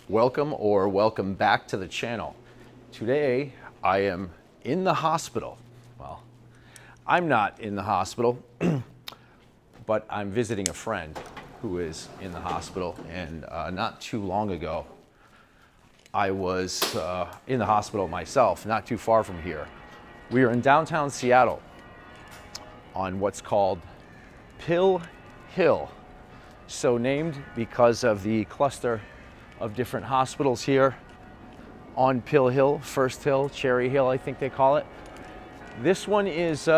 Welcome back to the channel. Today I am in the hospital. Well, I'm not in the hospital, but I'm visiting a friend who is in the hospital. And not too long ago, I was in the hospital myself, not too far from here. We are in downtown Seattle on what's called Pill Hill, so named because of the cluster of different hospitals here on Pill Hill, First Hill, Cherry Hill, I think they call it. This one is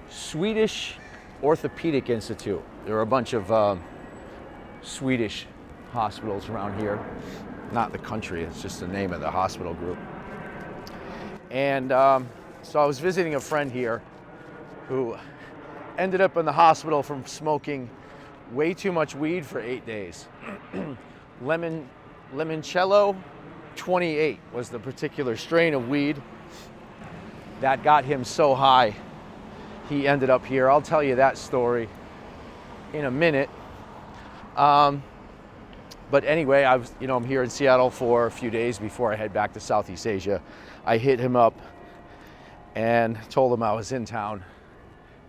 Swedish Orthopedic Institute. There are a bunch of Swedish hospitals around here. Not the country, it's just the name of the hospital group. And so I was visiting a friend here who ended up in the hospital from smoking way too much weed for 8 days. Limoncello 28 was the particular strain of weed that got him so high he ended up here. I'll tell you that story in a minute. But anyway, I'm here in Seattle for a few days before I head back to Southeast Asia. I hit him up and told him I was in town.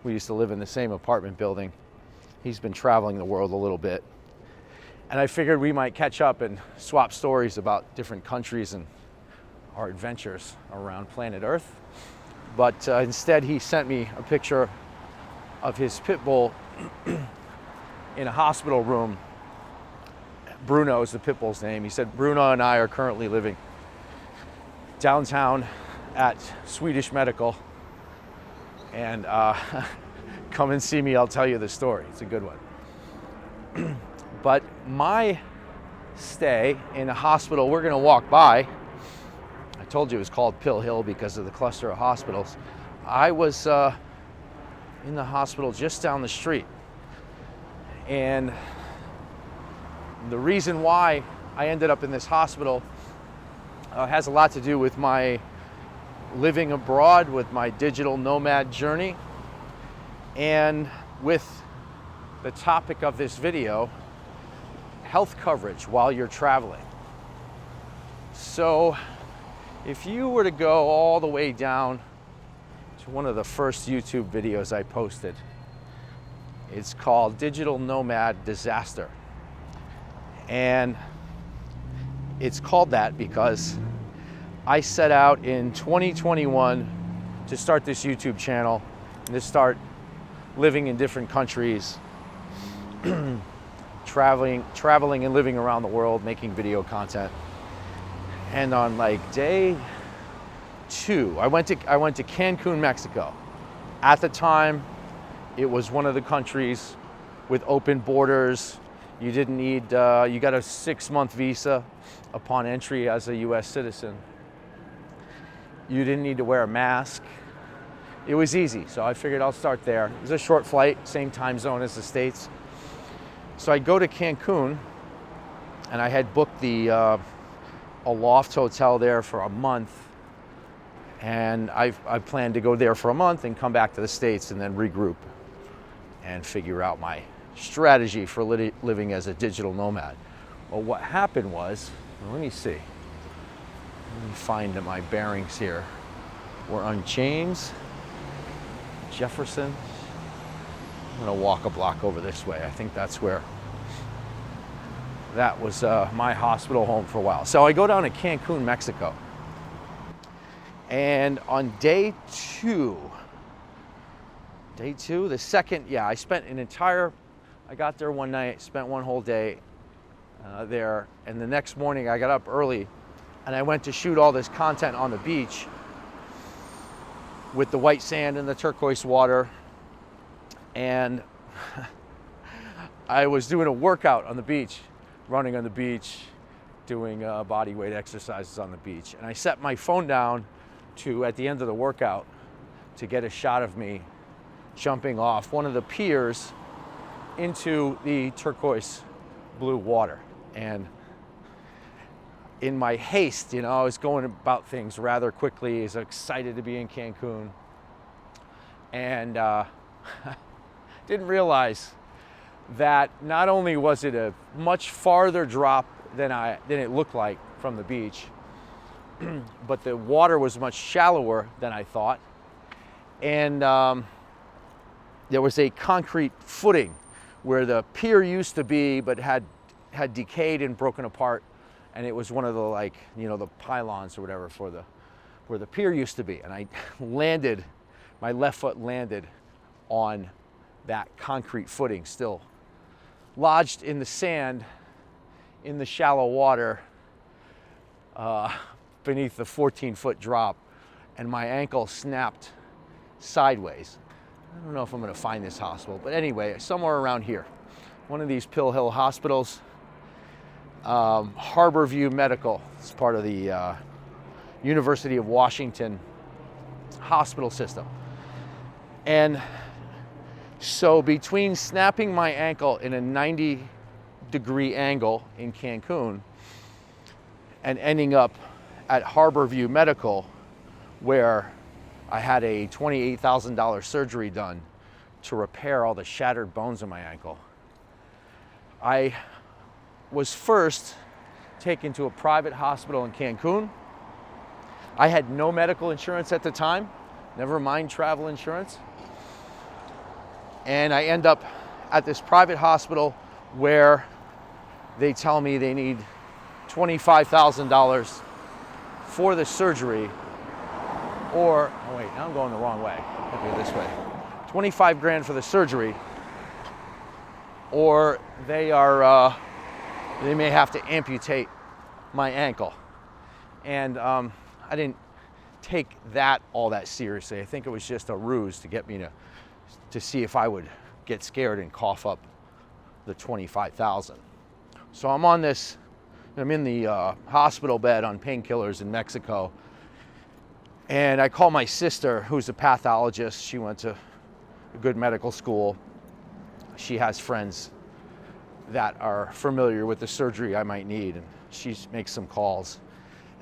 We used to live in the same apartment building. He's been traveling the world a little bit. And I figured we might catch up and swap stories about different countries and our adventures around planet Earth. But instead, he sent me a picture of his pit bull in a hospital room. Bruno is the pit bull's name. He said, Bruno and I are currently living downtown at Swedish Medical. And come and see me, I'll tell you the story. It's a good one. But my stay in a hospital, we're gonna walk by. I told you it was called Pill Hill because of the cluster of hospitals. I was in the hospital just down the street. And the reason why I ended up in this hospital has a lot to do with my living abroad, with my digital nomad journey, and with the topic of this video, health coverage while you're traveling. So if you were to go all the way down to one of the first YouTube videos I posted, it's called Digital Nomad Disaster. And it's called that because I set out in 2021 to start this YouTube channel and to start living in different countries, traveling and living around the world, making video content. And on like day 2, I went to Cancun, Mexico. At the time, it was one of the countries with open borders. You didn't need, you got a 6-month visa upon entry as a US citizen. You didn't need to wear a mask. It was easy, so I figured I'll start there. It was a short flight, same time zone as the States. So I go to Cancun, and I had booked a loft hotel there for a month. And I planned to go there for a month and come back to the States and then regroup and figure out my strategy for living as a digital nomad. Well, what happened was, let me see. Let me find that my bearings here. We're on James Jefferson. I'm gonna walk a block over this way. I think that's where that was my hospital home for a while. So I go down to Cancun, Mexico. And on day 2, the second, yeah, I spent an entire, I got there one night, spent one whole day there. And the next morning I got up early and I went to shoot all this content on the beach with the white sand and the turquoise water. And I was doing a workout on the beach, running on the beach, doing body weight exercises on the beach. And I set my phone down to, at the end of the workout, to get a shot of me jumping off one of the piers into the turquoise blue water. And in my haste, I was going about things rather quickly. I was excited to be in Cancun. And didn't realize that not only was it a much farther drop than it looked like from the beach. But the water was much shallower than I thought. And there was a concrete footing where the pier used to be, but had decayed and broken apart. And it was one of the, like, you know, the pylons or whatever for where the pier used to be. And I landed, my left foot landed on that concrete footing, still lodged in the sand, in the shallow water, beneath the 14-foot drop, and my ankle snapped sideways. I don't know if I'm going to find this hospital, but anyway, somewhere around here, one of these Pill Hill hospitals. Harborview Medical, it's part of the University of Washington hospital system. And so between snapping my ankle in a 90-degree angle in Cancun and ending up at Harborview Medical, where I had a $28,000 surgery done to repair all the shattered bones in my ankle, I was first taken to a private hospital in Cancun. I had no medical insurance at the time, never mind travel insurance. And I end up at this private hospital where they tell me they need $25,000 for the surgery, or, oh wait, now I'm going the wrong way. I'll go this way. 25 grand for the surgery, or they may have to amputate my ankle. And I didn't take that all that seriously. I think it was just a ruse to get me to see if I would get scared and cough up the 25,000. So I'm in the hospital bed on painkillers in Mexico, and I call my sister, who's a pathologist. She went to a good medical school. She has friends that are familiar with the surgery I might need, and she makes some calls.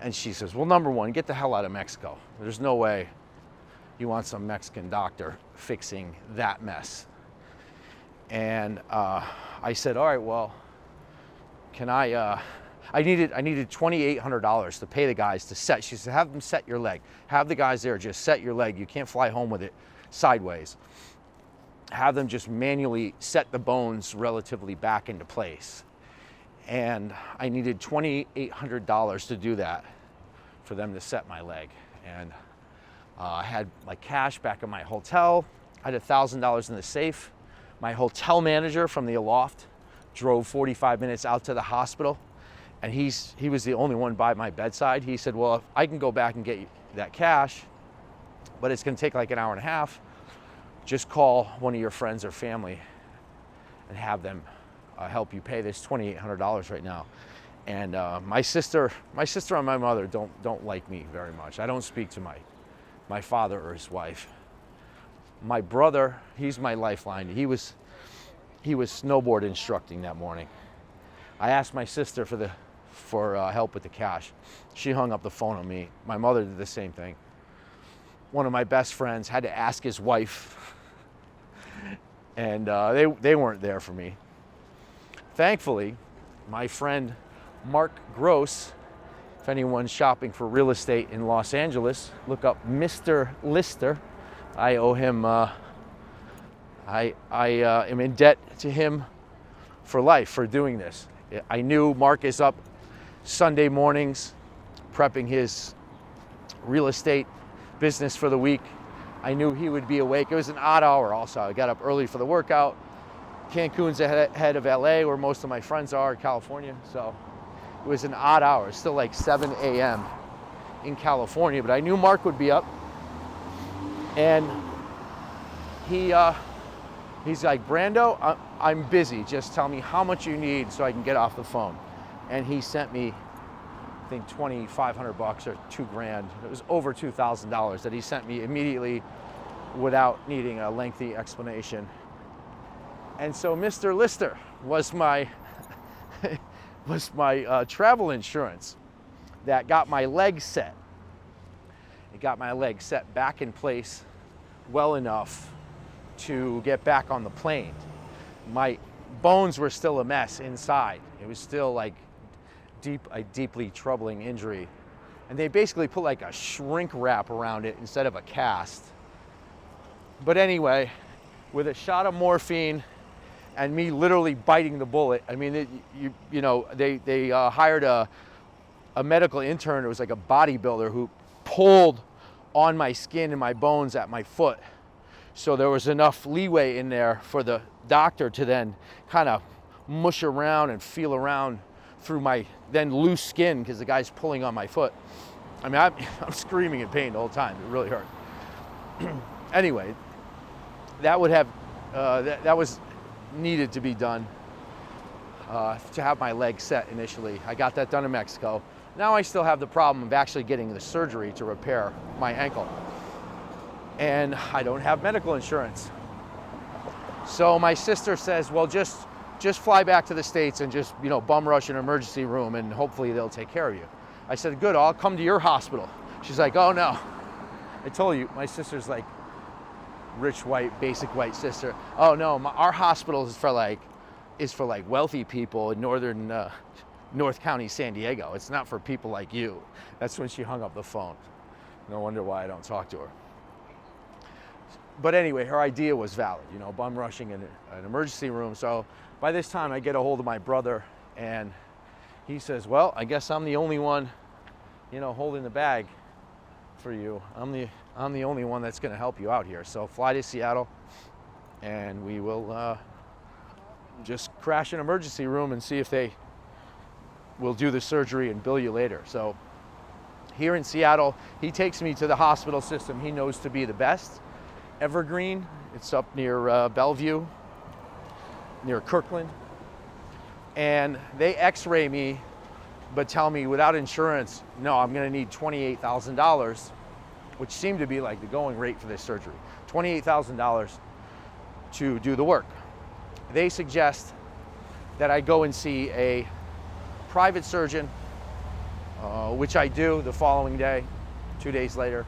And she says, well, number one, get the hell out of Mexico. There's no way you want some Mexican doctor fixing that mess. And I said, all right, well, can I needed $2,800 to pay the guys to set. She said, have them set your leg. Have the guys there just set your leg. You can't fly home with it sideways. Have them just manually set the bones relatively back into place. And I needed $2,800 to do that, for them to set my leg. And I had my cash back in my hotel. I had $1,000 in the safe. My hotel manager from the Aloft drove 45 minutes out to the hospital, and he was the only one by my bedside. He said, well, if I can go back and get you that cash, but it's going to take like an hour and a half, just call one of your friends or family and have them help you pay this $2,800 right now. And my sister and my mother don't like me very much. I don't speak to my father or his wife. My brother, he's my lifeline. He was snowboard instructing that morning. I asked my sister for help with the cash. She hung up the phone on me. My mother did the same thing. One of my best friends had to ask his wife, and they weren't there for me. Thankfully, my friend Mark Gross, if anyone's shopping for real estate in Los Angeles, look up Mr. Lister. I owe him, I am in debt to him for life for doing this. I knew Mark is up Sunday mornings prepping his real estate business for the week. I knew he would be awake. It was an odd hour also. I got up early for the workout. Cancun's ahead of LA, where most of my friends are in California. So it was an odd hour. It's still like 7 a.m. in California, but I knew Mark would be up. And he's like, Brando, I'm busy. Just tell me how much you need so I can get off the phone. And he sent me, I think, $2,500 or $2,000. It was over $2,000 that he sent me immediately without needing a lengthy explanation. And so Mr. Lister was my travel insurance that got my leg set. It got my leg set back in place well enough to get back on the plane. My bones were still a mess inside. It was still like deeply troubling injury. And they basically put like a shrink wrap around it instead of a cast. But anyway, with a shot of morphine and me literally biting the bullet, I mean, they hired a medical intern. It was like a bodybuilder who pulled on my skin and my bones at my foot. So there was enough leeway in there for the doctor to then kind of mush around and feel around through my then loose skin because the guy's pulling on my foot. I mean, I'm screaming in pain the whole time. It really hurt. Anyway, that was needed to be done to have my leg set initially. I got that done in Mexico. Now I still have the problem of actually getting the surgery to repair my ankle. And I don't have medical insurance. So my sister says, well, just fly back to the States and just, bum rush an emergency room and hopefully they'll take care of you. I said, good, I'll come to your hospital. She's like, oh no. I told you, my sister's like rich white, basic white sister. Oh no, our hospital is for like wealthy people in northern North County, San Diego. It's not for people like you. That's when she hung up the phone. No wonder why I don't talk to her. But anyway, her idea was valid, bum rushing in an emergency room. So by this time I get a hold of my brother and he says, well, I guess I'm the only one, holding the bag for you. I'm the only one that's going to help you out here. So fly to Seattle and we will just crash an emergency room and see if they will do the surgery and bill you later. So here in Seattle, he takes me to the hospital system he knows to be the best. Evergreen, it's up near Bellevue, near Kirkland. And they x-ray me, but tell me without insurance, no, I'm gonna need $28,000, which seemed to be like the going rate for this surgery. $28,000 to do the work. They suggest that I go and see a private surgeon, which I do the following day, 2 days later.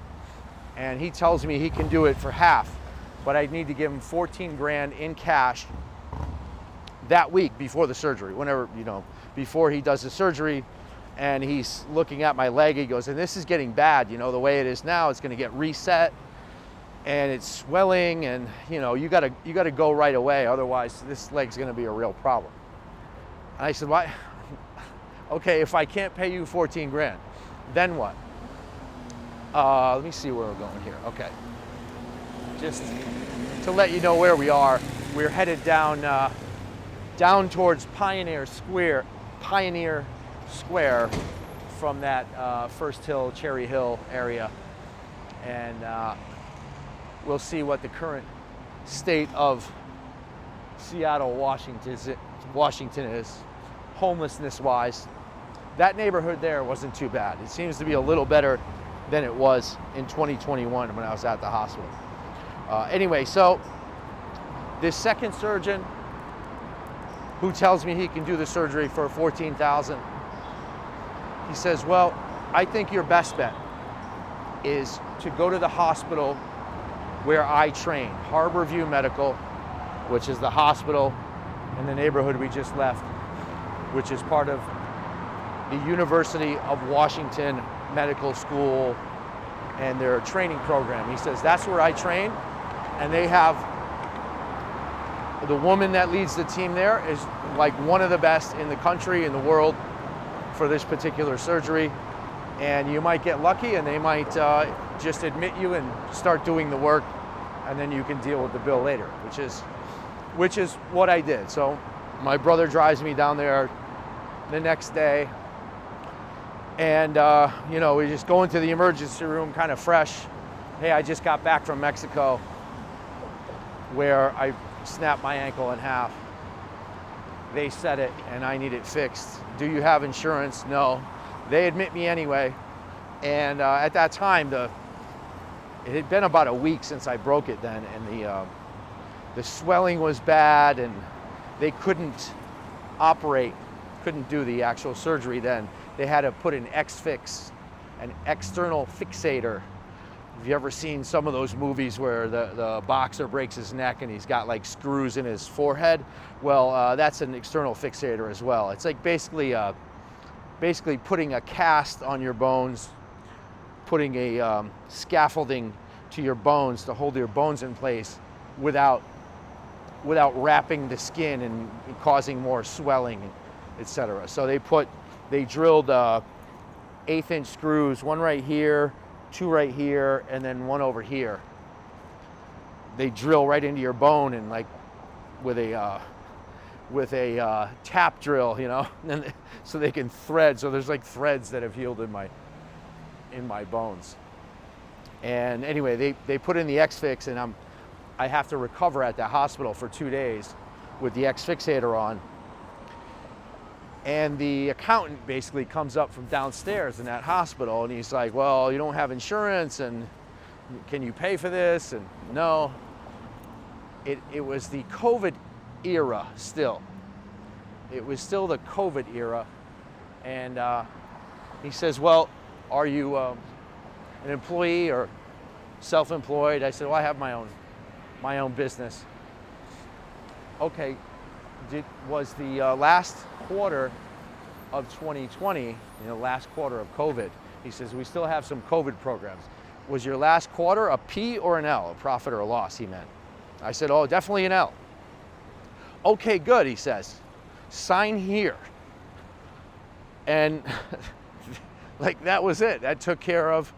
And he tells me he can do it for half, but I need to give him 14 grand in cash that week before the surgery, whenever, before he does the surgery. And he's looking at my leg, he goes, and this is getting bad, the way it is now, it's gonna get reset and it's swelling and, you gotta go right away, otherwise this leg's gonna be a real problem. And I said, why? Okay, if I can't pay you 14 grand, then what? Let me see where we're going here. Okay. Just to let you know where we are, we're headed down towards Pioneer Square from that First Hill, Cherry Hill area. And we'll see what the current state of Seattle, Washington is, homelessness-wise. That neighborhood there wasn't too bad. It seems to be a little better than it was in 2021 when I was at the hospital. Anyway, so this second surgeon who tells me he can do the surgery for $14,000, he says, well, I think your best bet is to go to the hospital where I train, Harborview Medical, which is the hospital in the neighborhood we just left, which is part of the University of Washington Medical School and their training program. He says, that's where I train, and they have, the woman that leads the team there is like one of the best in the country, in the world, for this particular surgery. And you might get lucky and they might just admit you and start doing the work, and then you can deal with the bill later, which is what I did. So my brother drives me down there the next day, and we just go into the emergency room kind of fresh. Hey, I just got back from Mexico where I snapped my ankle in half. They said it and I need it fixed. Do you have insurance? No. They admit me anyway. And at that time, it had been about a week since I broke it then, and the swelling was bad and they couldn't operate, couldn't do the actual surgery then. They had to put an X-Fix, an external fixator. Have you ever seen some of those movies where the boxer breaks his neck and he's got like screws in his forehead? Well, that's an external fixator as well. It's like basically basically putting a cast on your bones, putting a scaffolding to your bones to hold your bones in place without wrapping the skin and causing more swelling, etc. So they drilled 1/8-inch screws, one right here, two right here, and then one over here. They drill right into your bone and like with a tap drill, you know, and so they can thread. So there's like threads that have healed in my bones. And anyway, they put in the X-Fix, and I have to recover at the hospital for 2 days with the X-Fixator on. And the accountant basically comes up from downstairs in that hospital, and he's like, well, you don't have insurance, and can you pay for this? And no, it was the COVID era still. It was still the COVID era. And he says, well, are you an employee or self-employed? I said, well, I have my own business. Okay, was the last quarter of 2020, last quarter of COVID. He says, we still have some COVID programs. Was your last quarter a P or an L, a profit or a loss, he meant. I said, oh, definitely an L. Okay, good, he says. Sign here. And like that was it. That took care of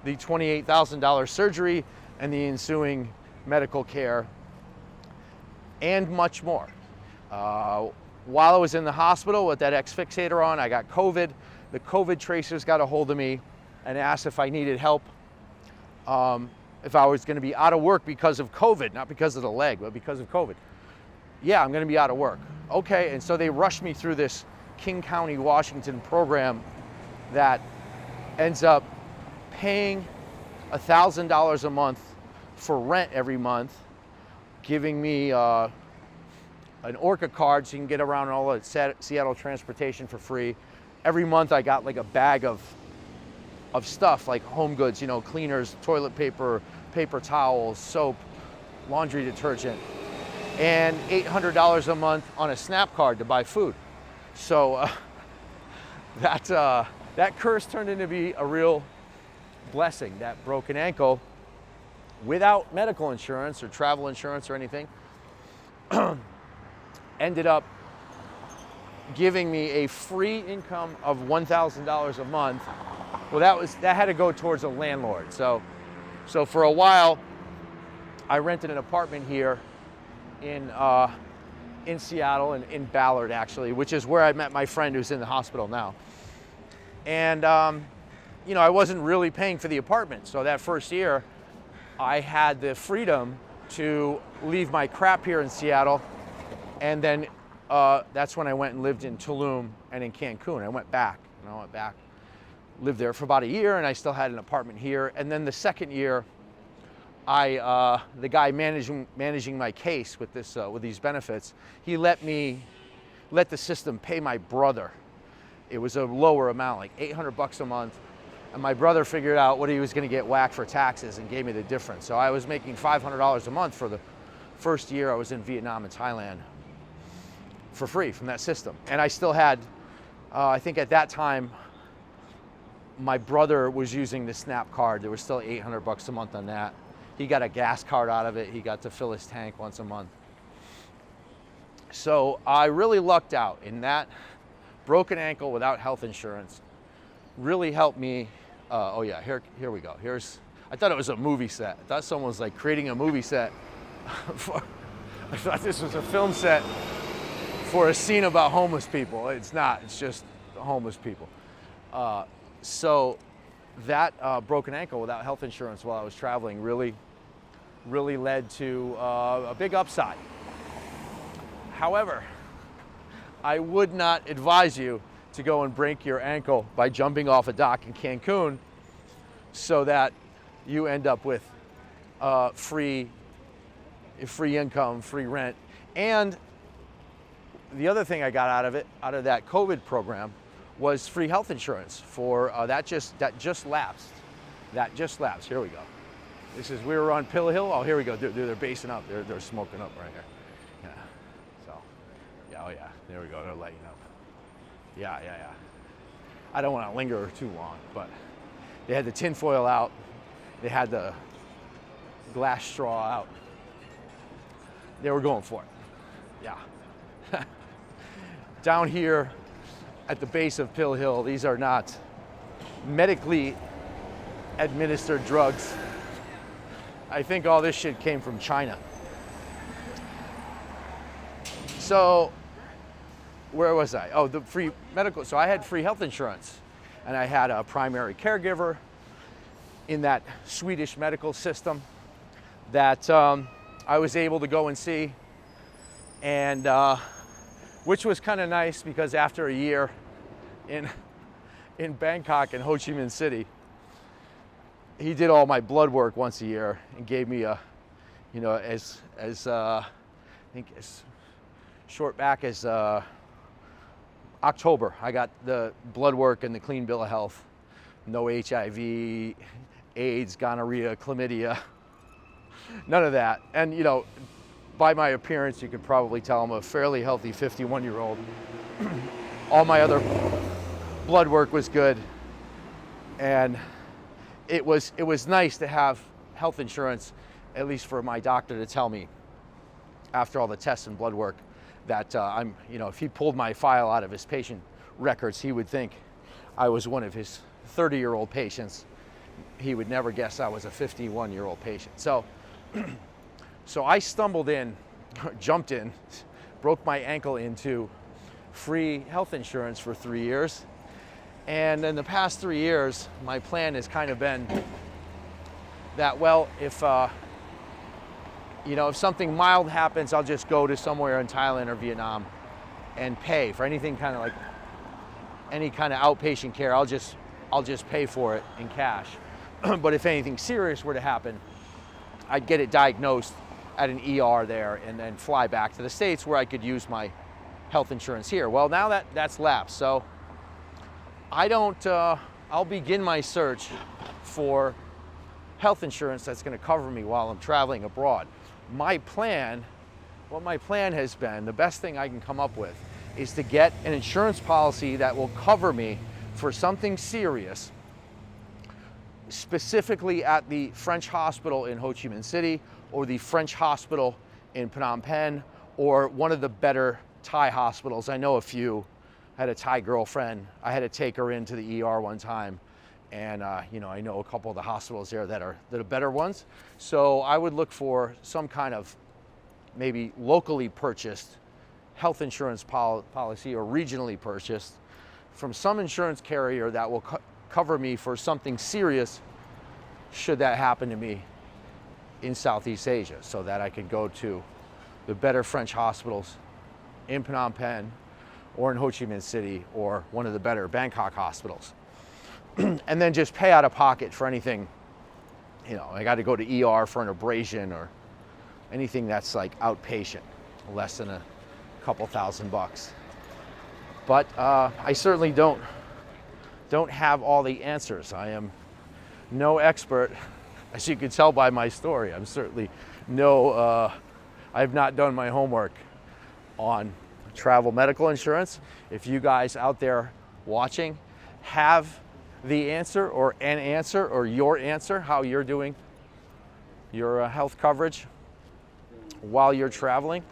the $28,000 surgery and the ensuing medical care and much more. While I was in the hospital with that X-Fixator on, I got COVID. The COVID tracers got a hold of me and asked if I needed help, if I was going to be out of work because of COVID, not because of the leg, but because of COVID. Yeah, I'm going to be out of work. Okay, and so they rushed me through this King County, Washington program that ends up paying $1,000 a month for rent every month, giving me an Orca card so you can get around all the Seattle transportation for free. Every month I got like a bag of stuff like home goods, cleaners, toilet paper, paper towels, soap, laundry detergent, and $800 a month on a SNAP card to buy food. So that curse turned into be a real blessing. That broken ankle, without medical insurance or travel insurance or anything, ended up giving me a free income of $1,000 a month. Well, that had to go towards a landlord. So for a while, I rented an apartment here in Seattle, and in Ballard actually, which is where I met my friend who's in the hospital now. And I wasn't really paying for the apartment. So that first year, I had the freedom to leave my crap here in Seattle, and then that's when I went and lived in Tulum and in Cancun. I went back, lived there for about a year, and I still had an apartment here. And then the second year, the guy managing my case with these benefits, he let the system pay my brother. It was a lower amount, like $800 a month. And my brother figured out what he was going to get whacked for taxes and gave me the difference. So I was making $500 a month for the first year I was in Vietnam and Thailand for free from that system. And I still had, I think at that time, my brother was using the SNAP card. There was still $800 a month on that. He got a gas card out of it. He got to fill his tank once a month. So I really lucked out in that. Broken ankle without health insurance really helped me. Oh yeah, here we go. I thought it was a movie set. I thought someone was like creating a movie set. I thought this was a film set for a scene about homeless people. It's not, it's just homeless people. So that broken ankle without health insurance while I was traveling really led to a big upside. However, I would not advise you to go and break your ankle by jumping off a dock in Cancun so that you end up with free income, free rent. And the other thing I got out of that COVID program, was free health insurance for that just lapsed. That just lapsed. Here we go. We were on Pill Hill. Oh, here we go. They're basing up. They're smoking up right here. Yeah. So, yeah. Oh yeah. There we go. They're lighting up. Yeah. I don't want to linger too long, but they had the tin foil out. They had the glass straw out. They were going for it. Yeah. Down here at the base of Pill Hill, these are not medically administered drugs. I think all this shit came from China. So, where was I? Oh, the free medical. So I had free health insurance, and I had a primary caregiver in that Swedish medical system that I was able to go and see, and which was kind of nice because after a year in Bangkok and Ho Chi Minh City, he did all my blood work once a year and gave me a, you know, as I think as short back as October, I got the blood work and the clean bill of health. No HIV, AIDS, gonorrhea, chlamydia, none of that. And you know, by my appearance, you could probably tell I'm a fairly healthy 51-year-old. All my other blood work was good, and it was nice to have health insurance, at least for my doctor to tell me after all the tests and blood work that I'm, you know, if he pulled my file out of his patient records, he would think I was one of his 30-year-old patients. He would never guess I was a 51-year-old patient. So, so I stumbled in, jumped in, broke my ankle into free health insurance for 3 years. And in the past 3 years, my plan has kind of been that, well, if you know, if something mild happens, I'll just go to somewhere in Thailand or Vietnam and pay for anything kind of like any kind of outpatient care. I'll just pay for it in cash. But if anything serious were to happen, I'd get it diagnosed at an ER there and then fly back to the States where I could use my health insurance here. Well, now that's lapsed, so I'll begin my search for health insurance that's going to cover me while I'm traveling abroad. What my plan has been, the best thing I can come up with, is to get an insurance policy that will cover me for something serious, specifically at the French hospital in Ho Chi Minh City, or the French hospital in Phnom Penh, or one of the better Thai hospitals. I know a few. I had a Thai girlfriend. I had to take her into the ER one time. And you know, I know a couple of the hospitals there that are better ones. So I would look for some kind of maybe locally purchased health insurance policy or regionally purchased from some insurance carrier that will cover me for something serious should that happen to me in Southeast Asia, so that I could go to the better French hospitals in Phnom Penh or in Ho Chi Minh City or one of the better Bangkok hospitals. And then just pay out of pocket for anything, you know, I got to go to ER for an abrasion or anything that's like outpatient, less than a couple $1,000. But I certainly don't have all the answers. I am no expert, as you can tell by my story. I'm certainly I've not done my homework on travel medical insurance. If you guys out there watching have the answer or an answer or your answer, how you're doing your health coverage while you're traveling,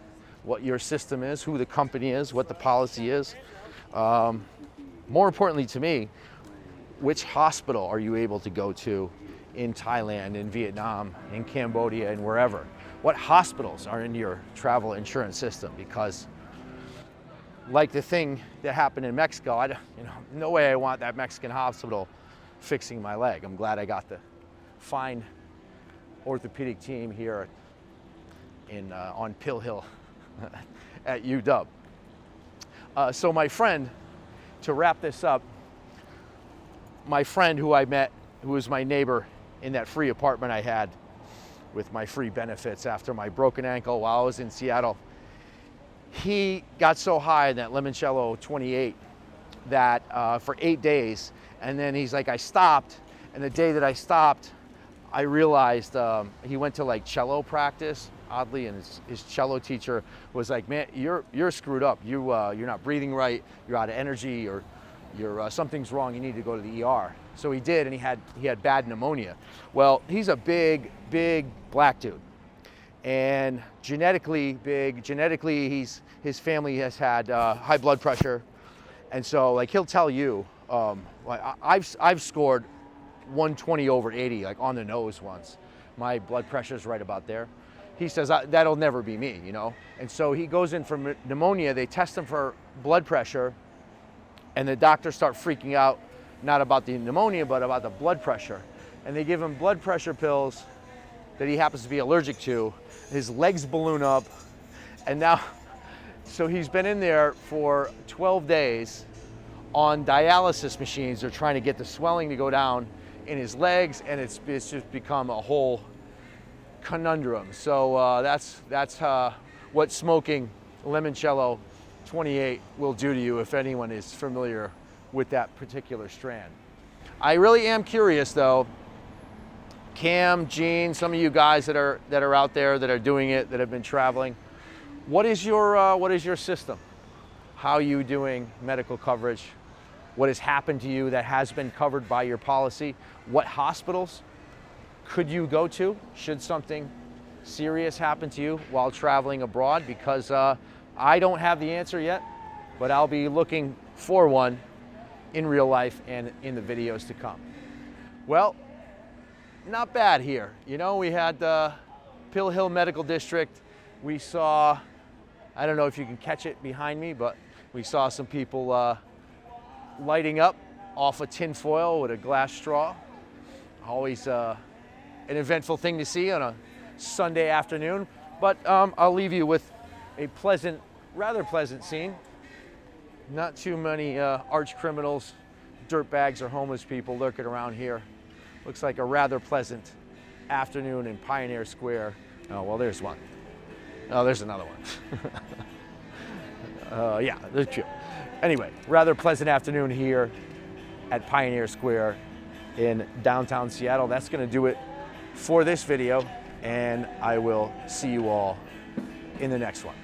what your system is, who the company is, what the policy is. More importantly to me, which hospital are you able to go to in Thailand, in Vietnam, in Cambodia, and wherever? What hospitals are in your travel insurance system? Because like the thing that happened in Mexico, no way I want that Mexican hospital fixing my leg. I'm glad I got the fine orthopedic team here on Pill Hill at UW. So my friend, to wrap this up, my friend who I met, who was my neighbor in that free apartment I had with my free benefits after my broken ankle while I was in Seattle, he got so high in that limoncello 28 that for 8 days, and then he's like, I stopped, and the day that I stopped, I realized he went to like cello practice, oddly, and his cello teacher was like, man, you're screwed up. You're not breathing right, you're out of energy, or something's wrong, you need to go to the ER. So he did, and he had bad pneumonia. Well, he's a big black dude, and genetically, his family has had high blood pressure, and so like he'll tell you, like I've scored 120/80, like on the nose once. My blood pressure's right about there. He says, that'll never be me, you know? And so he goes in for pneumonia, they test him for blood pressure, and the doctors start freaking out, not about the pneumonia, but about the blood pressure. And they give him blood pressure pills that he happens to be allergic to. His legs balloon up, and now, so he's been in there for 12 days on dialysis machines. They're trying to get the swelling to go down in his legs, and it's just become a whole conundrum. So that's what smoking limoncello 28 will do to you if anyone is familiar with that particular strand. I really am curious though, Cam, Gene, some of you guys that are out there that are doing it, that have been traveling, what is your system? How are you doing medical coverage? What has happened to you that has been covered by your policy? What hospitals could you go to should something serious happen to you while traveling abroad? Because I don't have the answer yet, but I'll be looking for one in real life and in the videos to come. Well, not bad here. You know, we had Pill Hill Medical District. We saw, I don't know if you can catch it behind me, but we saw some people lighting up off a tin foil with a glass straw. Always an eventful thing to see on a Sunday afternoon, but I'll leave you with a rather pleasant scene. Not too many arch criminals, dirtbags, or homeless people lurking around here. Looks like a rather pleasant afternoon in Pioneer Square. Oh, well, there's one. Oh, there's another one. Yeah, there's two. Anyway, rather pleasant afternoon here at Pioneer Square in downtown Seattle. That's going to do it for this video, and I will see you all in the next one.